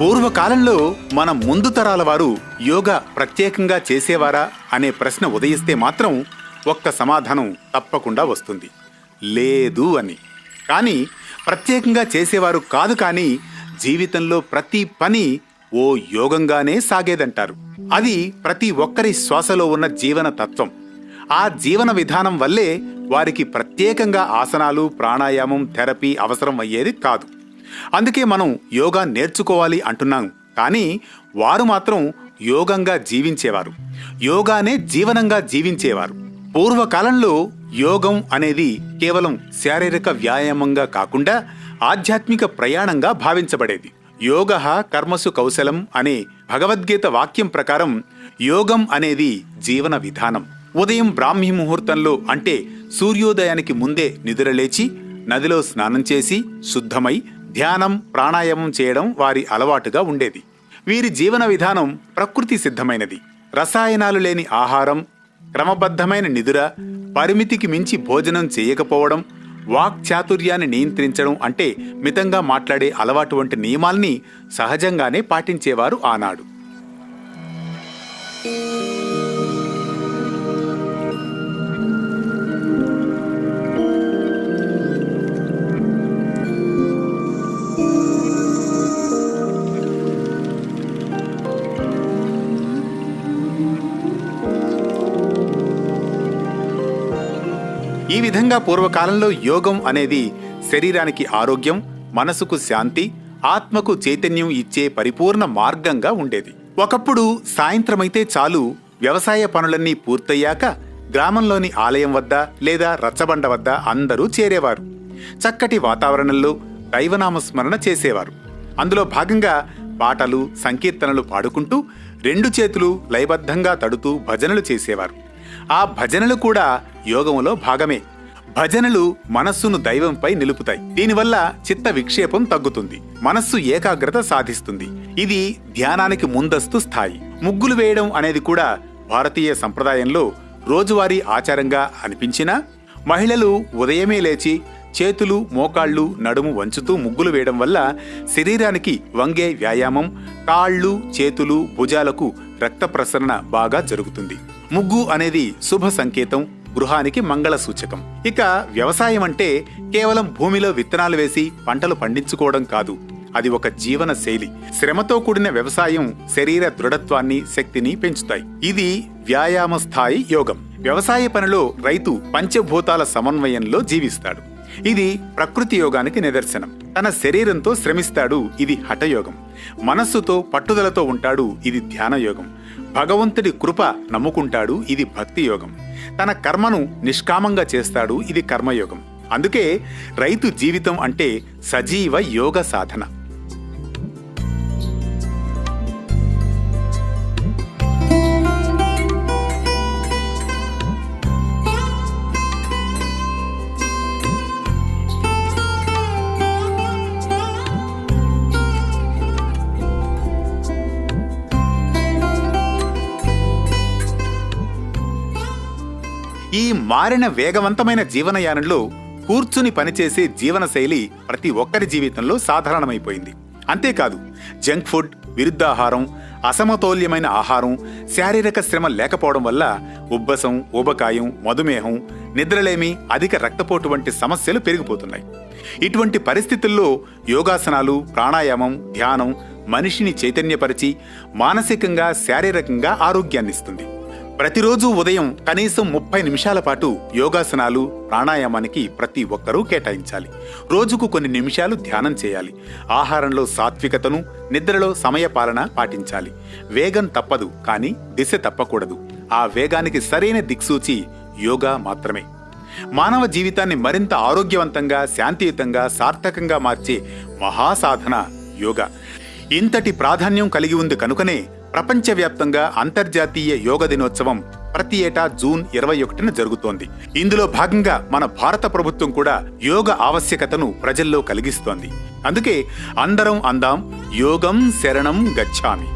పూర్వకాలంలో మన ముందు తరాల వారు యోగా ప్రత్యేకంగా చేసేవారా అనే ప్రశ్న ఉదయిస్తే మాత్రం ఒక్క సమాధానం తప్పకుండా వస్తుంది, లేదు అని. కానీ ప్రత్యేకంగా చేసేవారు కాదు, కానీ జీవితంలో ప్రతి పని ఓ యోగంగానే సాగేదంటారు. అది ప్రతి ఒక్కరి శ్వాసలో ఉన్న జీవన తత్వం. ఆ జీవన విధానం వల్లే వారికి ప్రత్యేకంగా ఆసనాలు, ప్రాణాయామం, థెరపీ అవసరం అయ్యేది కాదు. అందుకే మనం యోగా నేర్చుకోవాలి అంటున్నాం, కానీ వారు మాత్రం యోగంగా జీవించేవారు, యోగానే జీవనంగా జీవించేవారు. పూర్వకాలంలో యోగం అనేది కేవలం శారీరక వ్యాయామంగా కాకుండా ఆధ్యాత్మిక ప్రయాణంగా భావించబడేది. యోగః కర్మసు కౌశలం అనే భగవద్గీత వాక్యం ప్రకారం యోగం అనేది జీవన విధానం. ఉదయం బ్రాహ్మీ ముహూర్తంలో, అంటే సూర్యోదయానికి ముందే నిద్రలేచి నదిలో స్నానం చేసి శుద్ధమై ధ్యానం, ప్రాణాయామం చేయడం వారి అలవాటుగా ఉండేది. వీరి జీవన విధానం ప్రకృతి సిద్ధమైనది. రసాయనాలు లేని ఆహారం, క్రమబద్ధమైన నిద్ర, పరిమితికి మించి భోజనం చేయకపోవడం, వాక్చాతుర్యాన్ని నియంత్రించడం, అంటే మితంగా మాట్లాడే అలవాటు వంటి నియమాల్ని సహజంగానే పాటించేవారు ఆనాడు. ఈ విధంగా పూర్వకాలంలో యోగం అనేది శరీరానికి ఆరోగ్యం, మనసుకు శాంతి, ఆత్మకు చైతన్యం ఇచ్చే పరిపూర్ణ మార్గంగా ఉండేది. ఒకప్పుడు సాయంత్రమైతే చాలు, వ్యవసాయ పనులన్నీ పూర్తయ్యాక గ్రామంలోని ఆలయం వద్ద లేదా రచ్చబండ వద్ద అందరూ చేరేవారు. చక్కటి వాతావరణంలో దైవనామస్మరణ చేసేవారు. అందులో భాగంగా పాటలు, సంకీర్తనలు పాడుకుంటూ 2 చేతులు లయబద్ధంగా తడుతూ భజనలు చేసేవారు. ఆ భజనలు కూడా యోగంలో భాగమే. భజనలు మనస్సును దైవంపై నిలుపుతాయి. దీనివల్ల చిత్త విక్షేపం తగ్గుతుంది, మనస్సు ఏకాగ్రత సాధిస్తుంది. ఇది ధ్యానానికి ముందస్తు స్థాయి. ముగ్గులు వేయడం అనేది కూడా భారతీయ సంప్రదాయంలో రోజువారీ ఆచారంగా అనిపించినా, మహిళలు ఉదయమే లేచి చేతులు, మోకాళ్ళు, నడుము వంచుతూ ముగ్గులు వేయడం వల్ల శరీరానికి వంగే వ్యాయామం, కాళ్ళు, చేతులు, భుజాలకు రక్త ప్రసరణ బాగా జరుగుతుంది. ముగ్గు అనేది శుభ సంకేతం, గృహానికి మంగళ సూచకం. ఇక వ్యవసాయం అంటే కేవలం భూమిలో విత్తనాలు వేసి పంటలు పండించుకోవడం కాదు, అది ఒక జీవన శైలి. శ్రమతో కూడిన వ్యవసాయం శరీర దృఢత్వాన్ని, శక్తిని పెంచుతాయి. ఇది వ్యాయామ స్థాయి యోగం. వ్యవసాయ పనిలో రైతు పంచభూతాల సమన్వయంలో జీవిస్తాడు. ఇది ప్రకృతి యోగానికి నిదర్శనం. తన శరీరంతో శ్రమిస్తాడు, ఇది హఠయోగం. మనస్సుతో పట్టుదలతో ఉంటాడు, ఇది ధ్యాన యోగం. భగవంతుడి కృప నమ్ముకుంటాడు, ఇది భక్తి యోగం. తన కర్మను నిష్కామంగా చేస్తాడు, ఇది కర్మయోగం. అందుకే రైతు జీవితం అంటే సజీవ యోగ సాధన. ఈ మారిన వేగవంతమైన జీవనయానంలో కూర్చుని పనిచేసే జీవనశైలి ప్రతి ఒక్కరి జీవితంలో సాధారణమైపోయింది. అంతేకాదు, జంక్ ఫుడ్, విరుద్ధాహారం, అసమతౌల్యమైన ఆహారం, శారీరక శ్రమ లేకపోవడం వల్ల ఉబ్బసం, ఊబకాయం, మధుమేహం, నిద్రలేమి, అధిక రక్తపోటు వంటి సమస్యలు పెరిగిపోతున్నాయి. ఇటువంటి పరిస్థితుల్లో యోగాసనాలు, ప్రాణాయామం, ధ్యానం మనిషిని చైతన్యపరిచి మానసికంగా, శారీరకంగా ఆరోగ్యాన్నిస్తుంది. ప్రతిరోజు ఉదయం కనీసం 30 నిమిషాల పాటు యోగాసనాలు, ప్రాణాయామానికి ప్రతి ఒక్కరూ కేటాయించాలి. రోజుకు కొన్ని నిమిషాలు ధ్యానం చేయాలి. ఆహారంలో సాత్వికతను, నిద్రలో సమయపాలన పాటించాలి. వేగం తప్పదు, కానీ దిశ తప్పకూడదు. ఆ వేగానికి సరైన దిక్సూచి యోగా మాత్రమే. మానవ జీవితాన్ని మరింత ఆరోగ్యవంతంగా, శాంతియుతంగా, సార్థకంగా మార్చే మహాసాధన యోగా. ఇంతటి ప్రాధాన్యం కలిగి ఉంది కనుకనే ప్రపంచవ్యాప్తంగా అంతర్జాతీయ యోగ దినోత్సవం ప్రతి ఏటా జూన్ 21న జరుగుతోంది. ఇందులో భాగంగా మన భారత ప్రభుత్వం కూడా యోగ ఆవశ్యకతను ప్రజల్లో కలిగిస్తోంది. అందుకే అందరం అందాం, యోగం శరణం గచ్ఛామి.